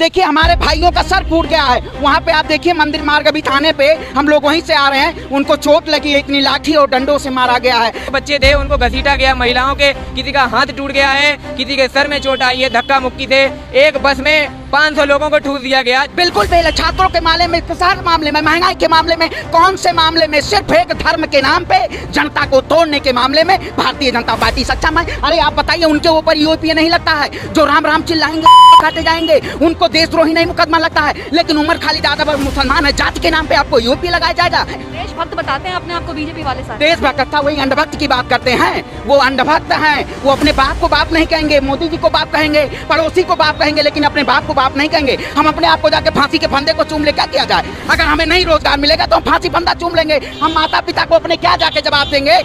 देखिए हमारे भाइयों का सर फूट गया है। वहाँ पे आप देखिए मंदिर मार्ग अभी थाने पे हम लोग वहीं से आ रहे हैं, उनको चोट लगी है, इतनी लाठी और डंडों से मारा गया है। बच्चे थे उनको घसीटा गया, महिलाओं के किसी का हाथ टूट गया है, किसी के सर में चोट आई है, धक्का मुक्की से एक बस में 500 लोगों को ठूस दिया गया। बिल्कुल बेल छात्रों के मामले में, किसान मामले में, महंगाई के मामले में, कौन से मामले में? सिर्फ एक धर्म के नाम पे जनता को तोड़ने के मामले में भारतीय जनता पार्टी सक्षम है। अरे आप बताइए उनके ऊपर यूपीए नहीं लगता है? जो राम राम चिल्लाएंगे काटे जाएंगे, उनको देशद्रोही नहीं मुकदमा लगता है। लेकिन उमर खालिद यादव मुसलमान है, जाति के नाम पे आपको यूपी लगाया जाएगा। देशभक्त बताते हैं अपने आप को बीजेपी वाले सारे। देशभक्त वही अंधभक्त की बात करते हैं, वो अंधभक्त हैं। वो अपने बाप को बाप नहीं कहेंगे, मोदी जी को बाप कहेंगे, पड़ोसी को बाप कहेंगे, लेकिन अपने बाप को बाप नहीं कहेंगे। हम अपने आप को जाके फांसी के फंदे को चूम ले, क्या किया जाए? अगर हमें नहीं रोजगार मिलेगा तो हम फांसी फंदा चूम लेंगे। हम माता पिता को अपने क्या जाके जवाब देंगे?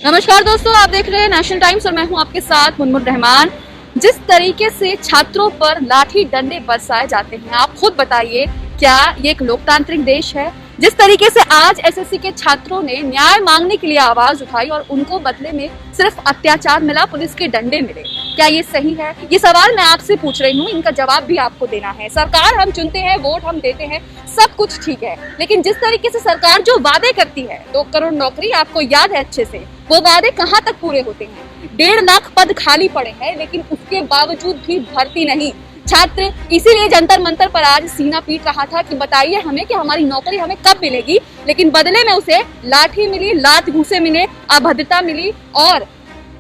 नमस्कार दोस्तों, आप देख रहे हैं नेशनल टाइम्स और मैं हूं आपके साथ मुनमुन रहमान। जिस तरीके से छात्रों पर लाठी डंडे बरसाए जाते हैं, आप खुद बताइए क्या ये एक लोकतांत्रिक देश है? जिस तरीके से आज एसएससी के छात्रों ने न्याय मांगने के लिए आवाज उठाई और उनको बदले में सिर्फ अत्याचार मिला, पुलिस के डंडे मिले, क्या ये सही है? ये सवाल मैं आपसे पूछ रही हूँ, इनका जवाब भी आपको देना है। सरकार हम चुनते हैं, वोट हम देते हैं, सब कुछ ठीक है, लेकिन जिस तरीके से सरकार जो वादे करती है, 2 करोड़ नौकरी आपको याद है अच्छे से, वो वादे कहाँ तक पूरे होते हैं? 1.5 लाख पद खाली पड़े हैं, लेकिन उसके बावजूद भी भर्ती नहीं। छात्र इसीलिए जंतर मंतर पर आज सीना पीट रहा था कि बताइए हमें कि हमारी नौकरी हमें कब मिलेगी, लेकिन बदले में उसे लाठी मिली, लात घूंसे मिले, अभद्रता मिली और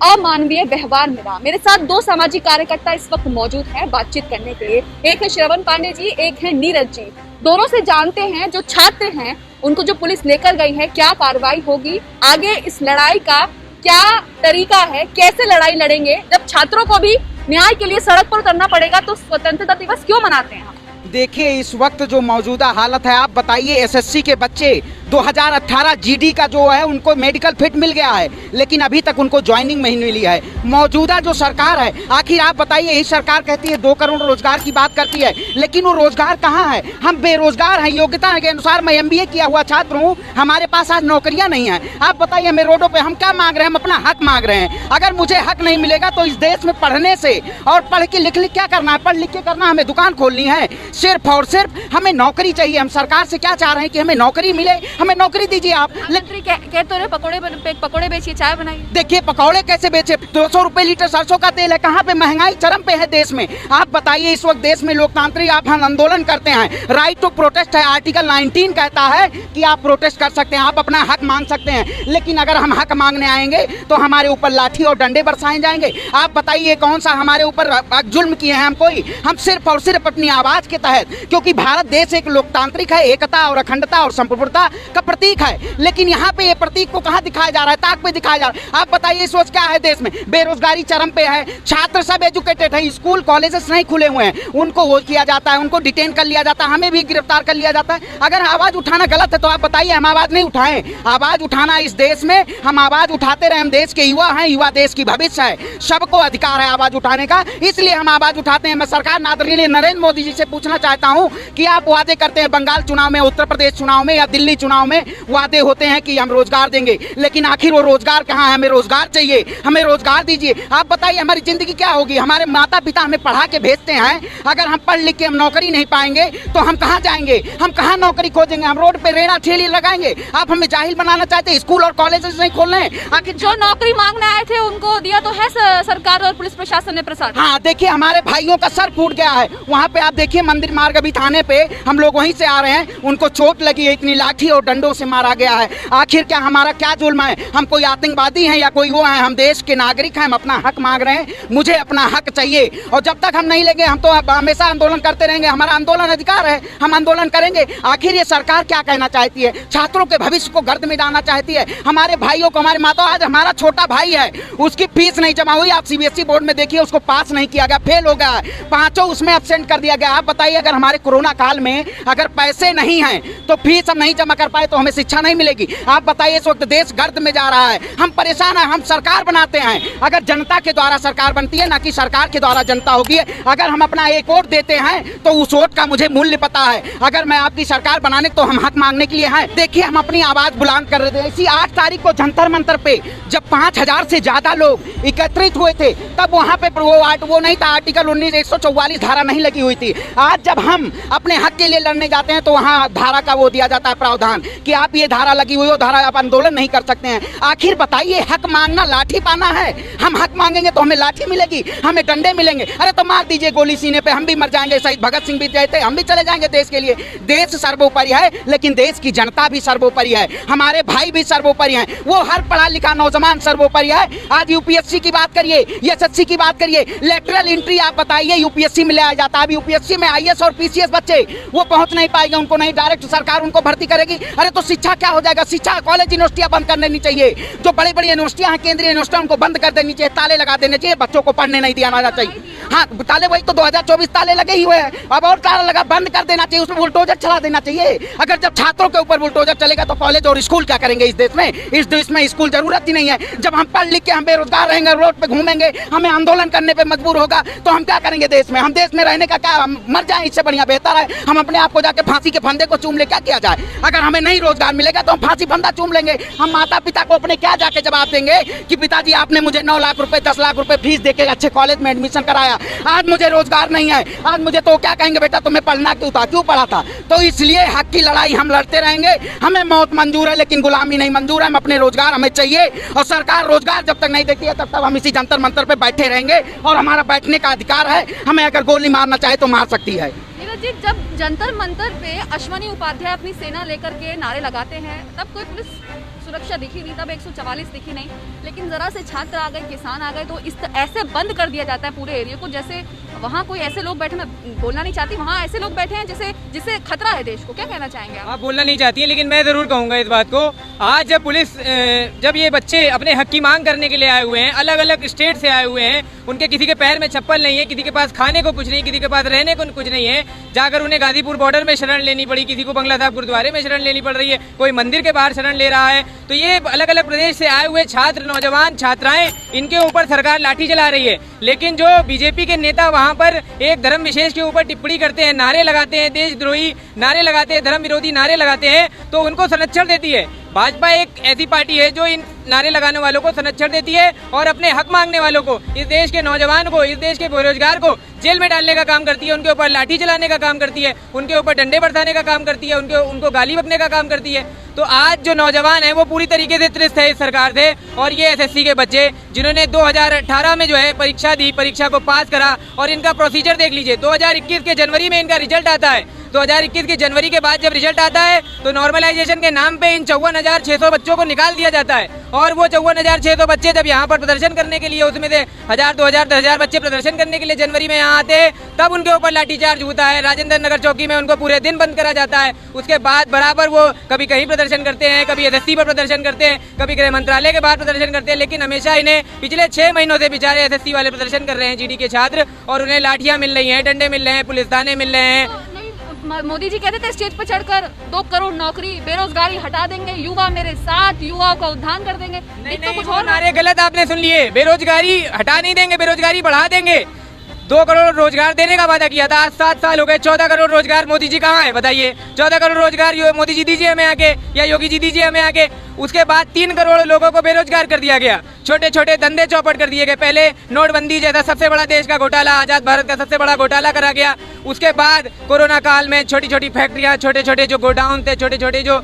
अमानवीय व्यवहार मिला। मेरे साथ 2 सामाजिक कार्यकर्ता इस वक्त मौजूद हैं बातचीत करने के लिए। एक है श्रवण पांडे जी, एक है नीरज जी। दोनों से जानते हैं जो छात्र हैं उनको जो पुलिस लेकर गई है, क्या कार्रवाई होगी, आगे इस लड़ाई का क्या तरीका है, कैसे लड़ाई लड़ेंगे? जब छात्रों को भी न्याय के लिए सड़क पर उतरना पड़ेगा तो स्वतंत्रता दिवस क्यों मनाते हैं हम? देखिए इस वक्त जो मौजूदा हालत है, आप बताइए एसएससी के बच्चे 2018 जीडी का जो है उनको मेडिकल फिट मिल गया है, लेकिन अभी तक उनको ज्वाइनिंग नहीं मिली है। मौजूदा जो सरकार है, आखिर आप बताइए, यही सरकार कहती है 2 करोड़ रोजगार की बात करती है, लेकिन वो रोजगार कहाँ है? हम बेरोजगार हैं, योग्यता के अनुसार मैं MBA किया हुआ छात्र हूँ, हमारे पास आज नौकरियाँ नहीं हैं। आप बताइए हमें रोडों पर हम क्या मांग रहे हैं? हम अपना हक मांग रहे हैं। अगर मुझे हक नहीं मिलेगा तो इस देश में पढ़ने से और पढ़ के लिख क्या करना है? पढ़ लिख के करना, हमें दुकान खोलनी है, सिर्फ और सिर्फ हमें नौकरी चाहिए। हम सरकार से क्या चाह रहे हैं कि हमें नौकरी मिले, हमें नौकरी दीजिए आप। कहते रहे पकौड़े बेचिए, चाय बनाइए। देखिए पकौड़े कैसे बेचे? 200 रुपए लीटर सरसों का तेल है। कहाँ पे महंगाई चरम पे है देश में? आप बताइए इस वक्त देश में लोकतांत्रिक आप आंदोलन करते हैं, राइट टू प्रोटेस्ट है, आर्टिकल 19 कहता है कि आप प्रोटेस्ट कर सकते हैं, आप अपना हक मांग सकते हैं, लेकिन अगर हम हक मांगने आएंगे तो हमारे ऊपर लाठी और डंडे बरसाए जाएंगे। आप बताइए कौन सा हमारे ऊपर जुल्म किए हैं हम कोई? हम सिर्फ और सिर्फ अपनी आवाज के तहत, क्योंकि भारत देश एक लोकतांत्रिक है, एकता और अखंडता और संप्रभुता का प्रतीक है, लेकिन यहाँ पे ये प्रतीक को कहाँ दिखाया जा रहा है? ताक पे दिखाया जा रहा है। आप बताइए इस वक्त क्या है देश में? बेरोजगारी चरम पे है, छात्र सब एजुकेटेड है, स्कूल कॉलेजेस नहीं खुले हुए हैं, उनको वो किया जाता है, उनको डिटेन कर लिया जाता है, हमें भी गिरफ्तार कर लिया जाता है। अगर आवाज उठाना गलत है तो आप बताइए, हम आवाज नहीं उठाएं? आवाज उठाना इस देश में हम आवाज उठाते रहे। हम देश के युवा हैं, युवा देश की भविष्य है, सबको अधिकार है आवाज उठाने का, इसलिए हम आवाज उठाते हैं। मैं सरकार आदरणीय नरेंद्र मोदी जी से पूछना चाहता हूँ कि आप वादे करते हैं बंगाल चुनाव में, उत्तर प्रदेश चुनाव में या दिल्ली चुनाव में वादे होते हैं कि हम रोजगार देंगे, लेकिन आखिर वो रोजगार कहाँ है? हमें रोजगार चाहिए, हमें रोजगार दीजिए। आप बताइए हमारी जिंदगी क्या होगी? हमारे माता पिता हमें पढ़ा के भेजते हैं, अगर हम पढ़ लिख के हम नौकरी नहीं पाएंगे तो हम कहाँ जाएंगे? हम कहाँ नौकरी खोजेंगे? हम रोड पे रेड़ा ठेली लगाएंगे? आप हमें जाहिल बनाना चाहते हैं? स्कूल और कॉलेजेस नहीं खोल रहे हैं? आखिर जो नौकरी मांगने आए थे उनको दिया तो है सरकार और पुलिस प्रशासन ने प्रसाद। हाँ देखिए हमारे भाइयों का सर फूट गया है। वहाँ पे आप देखिए मंदिर मार्ग अभी थाने पे हम लोग वहीं से आ रहे हैं, उनको चोट लगी है, इतनी लाठी और डंडों से मारा गया है। आखिर क्या हमारा क्या जुल्म है? हम कोई आतंकवादी हैं या कोई वो है? हम देश के नागरिक हैं, हम अपना हक मांग रहे हैं, मुझे अपना हक चाहिए, और जब तक हम नहीं लेंगे हम तो हमेशा आंदोलन करते रहेंगे। हमारा आंदोलन अधिकार है, हम आंदोलन करेंगे। आखिर ये सरकार क्या कहना चाहती है? छात्रों के भविष्य को गर्द में डालना चाहती है, हमारे भाइयों को, हमारे माता। आज हमारा छोटा भाई है, उसकी फीस नहीं जमा हुई, आप CBSE बोर्ड में देखिए, उसको पास नहीं किया गया, फेल हो गया, 5 उसमें एब्सेंट कर दिया गया। आप बताइए बताइए, अगर हमारे कोरोना काल में अगर पैसे नहीं हैं तो फीस हम नहीं जमा कर पाए तो हमें शिक्षा नहीं मिलेगी। आप बताइए, इस वक्त देश गर्द में जा रहा है, हम परेशान हैं, हम सरकार बनाते हैं। अगर जनता के द्वारा सरकार बनती है, ना कि सरकार के द्वारा जनता होगी। अगर हम अपना एक वोट देते हैं तो उस वोट का मुझे मूल्य पता है। अगर मैं आपकी सरकार बनाने तो हम हक मांगने के लिए हैं। देखिए, हम अपनी आवाज बुलंद कर रहे थे। इसी 8 तारीख को जंतर मंतर पे जब 5000 से ज्यादा लोग एकत्रित हुए थे, तब वहां पे वो नहीं था, आर्टिकल 19 144 धारा नहीं लगी हुई थी। आज जब हम अपने हक के लिए लड़ने जाते हैं तो वहां धारा का वो दिया जाता है प्रावधान कि आप ये धारा लगी हुई हो, धारा आप आंदोलन नहीं कर सकते हैं। आखिर बताइए, हक मांगना लाठी पाना है? हम हक मांगेंगे तो हमें लाठी मिलेगी, हमें डंडे मिलेंगे। अरे तो मार दीजिए गोली सीने पे, हम भी मर जाएंगे। शहीद भगत सिंह भी गए थे, हम भी चले जाएंगे देश के लिए। देश सर्वोपरि है, लेकिन देश की जनता भी सर्वोपरि है, हमारे भाई भी सर्वोपरि हैं। वो हर पढ़ा लिखा नौजवान सर्वोपरि है। आज यूपीएससी की बात करिए, एसएससी की बात करिए, लेटरल एंट्री आप बताइए यूपीएससी में ले आ जाता है। अब यूपीएससी में आईएएस और पीसीएस बच्चे वो पहुंच नहीं पाएंगे, उनको नहीं, डायरेक्ट सरकार उनको भर्ती करेगी। अरे तो शिक्षा क्या हो जाएगा? शिक्षा कॉलेज यूनिवर्सिटियां बंद कर देनी चाहिए। जो बड़ी बड़ी यूनिवर्सिटियां हैं, केंद्रीय यूनिवर्सिटियां, उनको बंद कर देनी चाहिए, ताले लगा देने चाहिए, बच्चों को पढ़ने नहीं दिया जाना चाहिए। हाँ, ताले वही तो 2024 ताले लगे ही हुए हैं, अब और ताला लगा, बंद कर देना चाहिए, उसमें बुलडोजर चला देना चाहिए। अगर जब छात्रों के ऊपर बुलडोजर चलेगा तो कॉलेज और स्कूल क्या करेंगे इस देश में? इस देश में स्कूल जरूरत ही नहीं है। जब हम पढ़ लिख के हम बेरोजगार रहेंगे, रोड पे घूमेंगे, हमें आंदोलन करने पे मजबूर होगा, तो हम क्या करेंगे देश में? हम देश में रहने का क्या, हम मर जाएं, इससे बढ़िया बेहतर है हम अपने आप को जाके फांसी के फंदे को चूम ले। क्या किया जाए? अगर हमें नहीं रोजगार मिलेगा तो हम फांसी फंदा चूम लेंगे। हम माता पिता को अपने क्या जाके जवाब देंगे कि पिताजी आपने मुझे 9 लाख रुपए 10 लाख रुपए फीस देके अच्छे कॉलेज में एडमिशन कराया, आज मुझे रोजगार नहीं है, आज मुझे तो क्या कहेंगे, बेटा तुम्हें पढ़ना क्यों था, क्यों पढ़ा था? तो इसलिए हक की लड़ाई हम लड़ते रहेंगे। हमें मौत मंजूर है लेकिन गुलामी नहीं मंजूर है। हम अपने रोजगार हमें चाहिए, और सरकार रोजगार जब तक नहीं देती है तब तक हम इसी जंतर मंतर पे बैठे रहेंगे, और हमारा बैठने का अधिकार है। हमें अगर गोली मारना चाहे तो मार सकती है। नीरज जी, जब जंतर मंतर पे अश्वनी उपाध्याय अपनी सेना लेकर के नारे लगाते हैं, तब कोई पुलिस सुरक्षा दिखी नहीं, तब 144 दिखी नहीं, लेकिन जरा से छात्र आ गए, किसान आ गए, तो ऐसे बंद कर दिया जाता है पूरे एरिया को, जैसे वहाँ कोई ऐसे लोग बैठे, मैं बोलना नहीं चाहती, वहाँ ऐसे लोग बैठे हैं जिससे खतरा है देश को। क्या कहना चाहेंगे आप? बोलना नहीं चाहती हैं, लेकिन मैं जरूर कहूँगा इस बात को। आज जब पुलिस, जब ये बच्चे अपने हक की मांग करने के लिए आए हुए हैं, अलग अलग स्टेट से आए हुए हैं, उनके किसी के पैर में चप्पल नहीं है, किसी के पास खाने को कुछ नहीं, किसी के पास रहने को कुछ नहीं है, जाकर उन्हें गाजीपुर बॉर्डर में शरण लेनी पड़ी, किसी को बंगला साहब गुरुद्वारे में शरण लेनी पड़ रही है, कोई मंदिर के बाहर शरण ले रहा है। तो ये अलग अलग प्रदेश से आए हुए छात्र, नौजवान, छात्राएं, इनके ऊपर सरकार लाठी चला रही है। लेकिन जो बीजेपी के नेता वहां पर एक धर्म विशेष के ऊपर टिप्पणी करते हैं, नारे लगाते हैं, देशद्रोही नारे लगाते हैं, धर्म विरोधी नारे लगाते हैं, तो उनको संरक्षण देती है। भाजपा एक ऐसी पार्टी है जो इन नारे लगाने वालों को संरक्षण देती है और अपने हक मांगने वालों को, इस देश के नौजवान को, इस देश के बेरोजगार को जेल में डालने का काम करती है, उनके ऊपर लाठी चलाने का काम करती है, उनके ऊपर डंडे बरसाने का काम करती है, उनको गाली बकने का काम करती है। तो आज जो नौजवान है वो पूरी तरीके से त्रस्त है इस सरकार से। और ये एसएससी के बच्चे जिन्होंने 2018 में जो है परीक्षा दी, परीक्षा को पास करा, और इनका प्रोसीजर देख लीजिए, 2021 के जनवरी में इनका रिजल्ट आता है। 2021 की जनवरी के बाद जब रिजल्ट आता है तो नॉर्मलाइजेशन के नाम पे इन 54,600 बच्चों को निकाल दिया जाता है। और वो 54,600 बच्चे जब यहाँ पर प्रदर्शन करने के लिए, उसमें से 1000, 2000, 10,000 बच्चे प्रदर्शन करने के लिए जनवरी में यहाँ आते हैं, तब उनके ऊपर लाठीचार्ज होता है। राजेंद्र नगर चौकी में उनको पूरे दिन बंद करा जाता है। उसके बाद बराबर वो कभी कहीं प्रदर्शन करते हैं, कभी एसएससी पर प्रदर्शन करते हैं, कभी गृह मंत्रालय के बाहर प्रदर्शन करते हैं, लेकिन हमेशा इन्हें पिछले 6 महीनों से बेचारे एसएससी वाले प्रदर्शन कर रहे हैं, जीडी के छात्र, और उन्हें लाठियां मिल रही हैं, डंडे मिल रहे हैं, पुलिस थाने मिल रहे हैं। मोदी जी कहते थे स्टेज पर चढ़कर 2 करोड़ नौकरी, बेरोजगारी हटा देंगे, युवा मेरे साथ, युवाओं का उद्धार कर देंगे। नहीं, तो कुछ और नारे गलत आपने सुन लिए। बेरोजगारी हटा नहीं देंगे, बेरोजगारी बढ़ा देंगे। 2 करोड़ रोजगार देने का वादा किया था, आज 7 साल हो गए, 14 करोड़ रोजगार मोदी जी कहाँ है बताइए? 14 करोड़ रोजगार मोदी जी दीजिए हमें आके, या योगी जी दीजिए हमें आके। उसके बाद 3 करोड़ लोगों को बेरोजगार कर दिया गया, छोटे छोटे धंधे चौपट कर दिए गए। पहले नोटबंदी जैसा सबसे बड़ा देश का घोटाला, आजाद भारत का सबसे बड़ा घोटाला करा गया। उसके बाद कोरोना काल में छोटी छोटी फैक्ट्रियां, छोटे छोटे जो गोडाउन थे, छोटे छोटे जो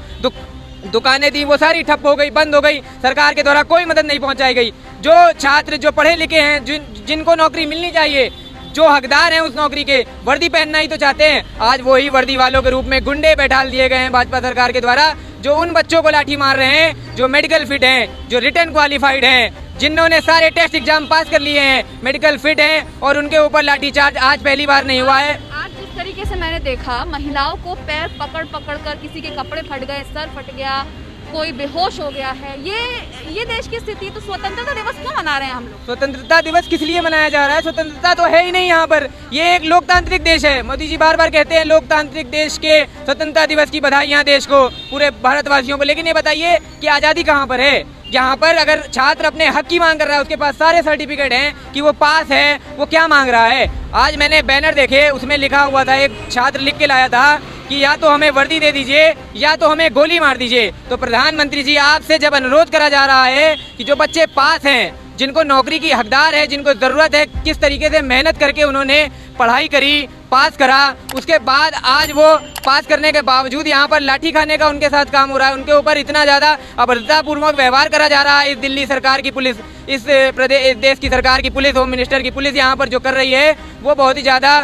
दुकानें थी, वो सारी ठप हो गई, बंद हो गई, सरकार के द्वारा कोई मदद नहीं पहुंचाई गई। जो छात्र, जो पढ़े लिखे हैं, जिनको नौकरी मिलनी चाहिए, जो हकदार हैं उस नौकरी के, वर्दी पहनना ही तो चाहते हैं, आज वही वर्दी वालों के रूप में गुंडे बैठाल दिए गए हैं भाजपा सरकार के द्वारा, जो उन बच्चों को लाठी मार रहे हैं जो मेडिकल फिट हैं, जो रिटर्न क्वालिफाइड हैं, जिन्होंने सारे टेस्ट एग्जाम पास कर लिए हैं, मेडिकल फिट हैं, और उनके ऊपर लाठीचार्ज आज पहली बार नहीं हुआ है। आज जिस तरीके से मैंने देखा, महिलाओं को पैर पकड़ पकड़ कर, किसी के कपड़े फट गए, सर फट गया, कोई बेहोश हो गया है। ये देश की स्थिति। तो स्वतंत्रता दिवस क्यों मना रहे हैं हम लोग? स्वतंत्रता दिवस किस लिए मनाया जा रहा है? स्वतंत्रता तो है ही नहीं यहाँ पर। ये एक लोकतांत्रिक देश है। मोदी जी बार बार कहते हैं लोकतांत्रिक देश के स्वतंत्रता दिवस की बधाइयाँ देश को, पूरे भारतवासियों को। लेकिन ये बताइए कि आज़ादी कहाँ पर है? यहाँ पर अगर छात्र अपने हक की मांग कर रहा है, उसके पास सारे सर्टिफिकेट हैं कि वो पास है, वो क्या मांग रहा है? आज मैंने बैनर देखे, उसमें लिखा हुआ था, एक छात्र लिख के लाया था कि या तो हमें वर्दी दे दीजिए या तो हमें गोली मार दीजिए। तो प्रधानमंत्री जी, आपसे जब अनुरोध करा जा रहा है कि जो बच्चे पास हैं, जिनको नौकरी की हकदार है, जिनको ज़रूरत है, किस तरीके से मेहनत करके उन्होंने पढ़ाई करी, पास करा, उसके बाद आज वो पास करने के बावजूद यहाँ पर लाठी खाने का उनके साथ काम हो रहा है। उनके ऊपर इतना ज़्यादा अभद्रतापूर्वक व्यवहार करा जा रहा है। इस दिल्ली सरकार की पुलिस, इस देश की सरकार की पुलिस, होम मिनिस्टर की पुलिस यहाँ पर जो कर रही है वो बहुत ही ज़्यादा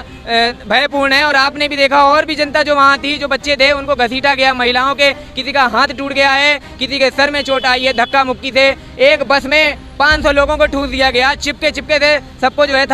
भयपूर्ण है। और आपने भी देखा, और भी जनता जो वहाँ थी, जो बच्चे थे, उनको घसीटा गया, महिलाओं के किसी का हाथ टूट गया है, किसी के सर में चोट आई है, धक्का मुक्की से एक बस में 500 लोगों को ठूस दिया गया, चिपके थे सबको जो है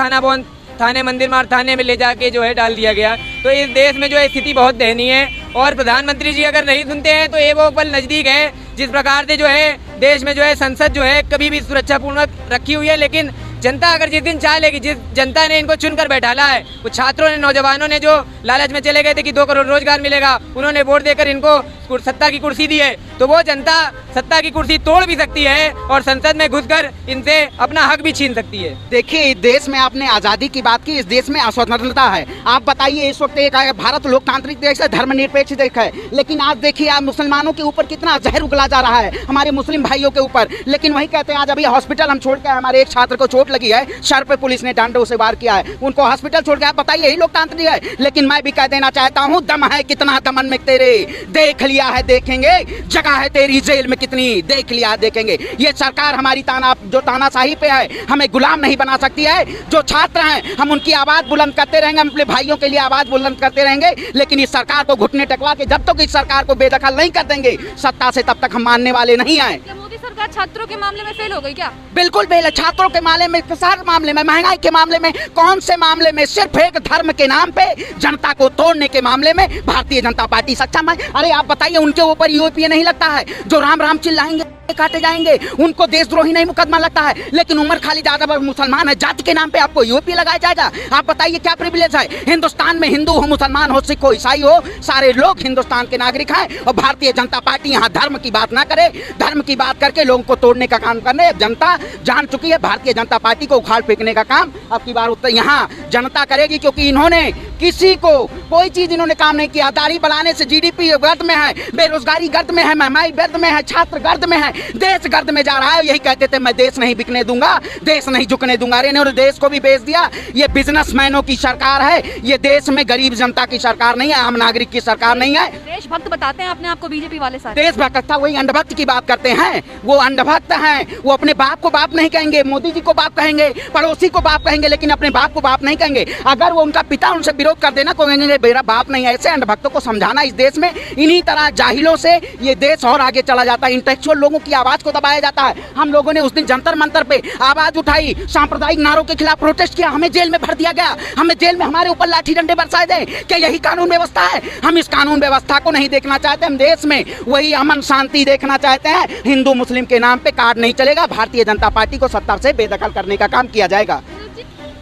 थाने मंदिर मार्ग थाने में ले जाके जो है डाल दिया गया। तो इस देश में जो है स्थिति बहुत दयनीय है। और प्रधानमंत्री जी अगर नहीं सुनते हैं तो ये वो पल नज़दीक है जिस प्रकार से जो है देश में जो है संसद जो है कभी भी सुरक्षापूर्वक रखी हुई है। लेकिन जनता अगर जिस दिन चाह लेगी, जिस जनता ने इनको चुनकर बैठाला है, वो छात्रों ने, नौजवानों ने जो लालच में चले गए थे कि 2 करोड़ रोजगार मिलेगा, उन्होंने वोट देकर इनको सत्ता की कुर्सी दी है, तो वो जनता सत्ता की कुर्सी तोड़ भी सकती है और संसद में घुसकर इनसे अपना हक भी छीन सकती है। देखिए, इस देश में आपने आज़ादी की बात की, इस देश में अस्वतंत्रता है। आप बताइए, इस वक्त एक भारत लोकतांत्रिक देश है, धर्मनिरपेक्ष देश है, लेकिन आज देखिए आप मुसलमानों के ऊपर कितना जहर उगला जा रहा है, हमारे मुस्लिम भाइयों के ऊपर। लेकिन वही कहते हैं, आज अभी हॉस्पिटल हम छोड़ के हमारे एक छात्र को चोट लगी है, सर पे पुलिस ने डांडों से वार किया है, उनको हॉस्पिटल छोड़ के। आप बताइए, यही लोकतांत्रिक है? लेकिन मैं भी कह देना चाहता हूँ, दम है कितना दमन में तेरे, देख लिया है देखेंगे, जगह है तेरी जेल में कितनी, देख लिया है देखेंगे। ये सरकार हमारी तानाशाही पे है, हमें गुलाम नहीं बना सकती है। जो छात्र हैं, हम उनकी आवाज बुलंद करते रहेंगे, हम अपने भाइयों के लिए आवाज बुलंद करते रहेंगे। लेकिन इस सरकार को घुटने टेकवा के जब तक इस सरकार को बेदखल नहीं कर देंगे सत्ता से, तब तक हम मानने वाले नहीं हैं। मोदी सरकार छात्रों के मामले में फेल हो गई क्या? बिल्कुल फेल है। छात्रों के मामले में, किसान मामले में, महंगाई के मामले में, कौन से मामले में? सिर्फ एक धर्म के नाम पे जनता को तोड़ने के मामले में भारतीय जनता पार्टी सक्षम है। अरे आप बताइए, उनके ऊपर यूपीए नहीं लगता है? जो राम राम चिल्लाएंगे काटे जाएंगे, उनको देशद्रोही नहीं मुकदमा लगता है। लेकिन उमर खालिद यादव मुसलमान है, जाति के नाम पे आपको यूपी लगाया जाएगा? आप बताइए क्या प्रिविलेज है? हिंदुस्तान में हिंदू हो, मुसलमान हो, सिख हो, ईसाई हो, सारे लोग हिंदुस्तान के नागरिक हैं। और भारतीय जनता पार्टी यहाँ धर्म की बात ना करे, धर्म की बात करके लोगों को तोड़ने का काम करने जनता जान चुकी है। भारतीय जनता पार्टी को उखाड़ फेंकने का काम अब की बार यहाँ जनता करेगी, क्योंकि इन्होंने किसी को कोई चीज इन्होंने काम नहीं किया। दाढ़ी बढ़ाने से जीडीपी गर्द में है, बेरोजगारी गर्द में है, महंगाई गर्द में है, छात्र गर्द में है, देश गर्द में जा रहा है। यही कहते थे, मैं देश नहीं बिकने दूंगा, देश नहीं झुकने दूंगा। इन्होंने देश को भी बेच दिया। ये बिजनेसमैनों की सरकार है, ये देश में गरीब जनता की सरकार नहीं है, आम नागरिक की सरकार नहीं है। देशभक्त बताते हैं अपने आप को बीजेपी वाले सारे। देशभक्त वही अंधभक्त की बात करते हैं, वो अंधभक्त हैं। वो अपने बाप को बाप नहीं कहेंगे, मोदी जी को बाप कहेंगे, पड़ोसी को बाप कहेंगे, लेकिन अपने बाप को बाप नहीं कहेंगे। अगर वो उनका पिता उनसे विरोध कर देना, कहेंगे मेरा बाप नहीं है। ऐसे अंधभक्तों को समझाना इस देश में, इन्हीं तरह जाहिलों से ये देश और आगे चला जाता है। इंटेलेक्चुअल लोगों की आवाज को दबाया जाता है। हम लोगों ने उस दिन जंतर मंतर पे आवाज उठाई, सांप्रदायिक नारों के खिलाफ प्रोटेस्ट किया, हमें जेल में भर दिया गया, हमें जेल में हमारे ऊपर लाठी डंडे बरसाए गए। क्या यही कानून व्यवस्था है? हम इस कानून व्यवस्था को नहीं देखना चाहते। हम देश में वही अमन शांति देखना चाहते हैं। हिंदू मुस्लिम के नाम पे कार्ड नहीं चलेगा। भारतीय जनता पार्टी को सत्ता से बेदखल करने का काम किया जाएगा।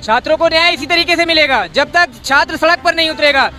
छात्रों को न्याय इसी तरीके से मिलेगा जब तक छात्र सड़क पर नहीं उतरेगा।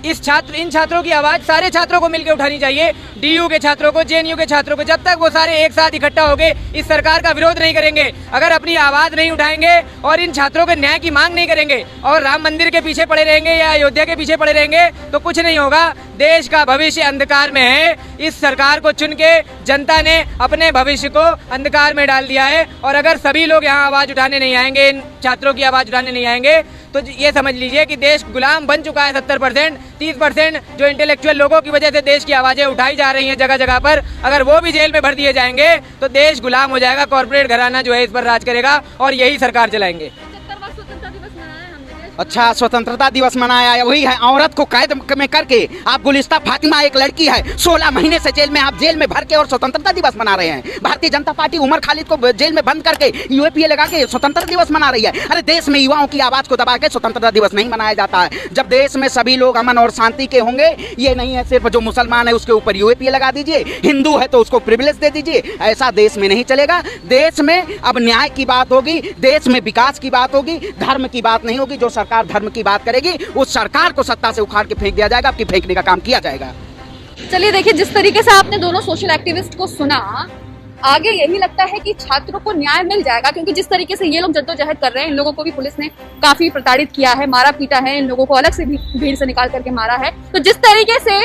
इन छात्रों की आवाज सारे छात्रों को मिलकर उठानी चाहिए, डीयू के छात्रों को, जेएनयू के छात्रों को। जब तक वो सारे एक साथ इकट्ठा होंगे, इस सरकार का विरोध नहीं करेंगे, अगर अपनी आवाज नहीं उठाएंगे और इन छात्रों के न्याय की मांग नहीं करेंगे और राम मंदिर के पीछे पड़े रहेंगे या अयोध्या के पीछे पड़े रहेंगे, तो कुछ नहीं होगा। देश का भविष्य अंधकार में है। इस सरकार को चुन के जनता ने अपने भविष्य को अंधकार में डाल दिया है। और अगर सभी लोग यहाँ आवाज उठाने नहीं आएंगे, इन छात्रों की आवाज उठाने नहीं आएंगे, तो ये समझ लीजिए कि देश गुलाम बन चुका है। 70%, 30% जो इंटेलेक्चुअल लोगों की वजह से देश की आवाजें उठाई जा रही हैं जगह जगह पर, अगर वो भी जेल में भर दिए जाएंगे तो देश गुलाम हो जाएगा। कॉर्पोरेट घराना जो है इस पर राज करेगा और यही सरकार चलाएंगे। 75वां स्वतंत्रता दिवस मनाया हमने, देश अच्छा, स्वतंत्रता दिवस मनाया है, वही है औरत को कैद में करके आप गुलिस्ता फातिमा एक लड़की है 16 महीने से जेल में, आप जेल में भर के और स्वतंत्रता दिवस मना रहे हैं। भारतीय जनता पार्टी उमर खालिद को जेल में बंद करके यूएपीए लगा के स्वतंत्रता दिवस मना रही है। अरे देश में युवाओं की आवाज को दबा के स्वतंत्रता दिवस नहीं मनाया जाता है। जब देश में सभी लोग अमन और शांति के होंगे, ये नहीं है सिर्फ जो मुसलमान है उसके ऊपर यूएपीए लगा दीजिए, हिंदू है तो उसको प्रिविलेज दे दीजिए, ऐसा देश में नहीं चलेगा। देश में अब न्याय की बात होगी, देश में विकास की बात होगी, धर्म की बात नहीं होगी। जो सरकार धर्म की बात करेगी उस सरकार को सत्ता से उखाड़ के फेंक दिया जाएगा, आपकी फेंकने का काम किया जाएगा। चलिए देखिए, जिस तरीके से आपने दोनों सोशल एक्टिविस्ट को सुना, आगे यही लगता है कि छात्रों को न्याय मिल जाएगा, क्योंकि जिस तरीके से ये लोग जद्दोजहद कर रहे हैं, इन लोगों को भी पुलिस ने काफी प्रताड़ित किया है, मारा पीटा है, इन लोगों को अलग से भीड़ से निकाल करके मारा है। तो जिस तरीके से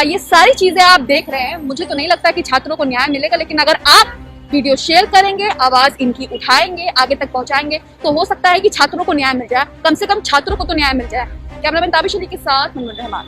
ये सारी चीजें आप देख रहे हैं, मुझे तो नहीं लगता कि छात्रों को न्याय मिलेगा। लेकिन अगर आप वीडियो शेयर करेंगे, आवाज इनकी उठाएंगे, आगे तक पहुंचाएंगे, तो हो सकता है कि छात्रों को न्याय मिल जाए, कम से कम छात्रों को तो न्याय मिल जाए। कैमरामैन ताबिश अली के साथ मुनमुन रहमान।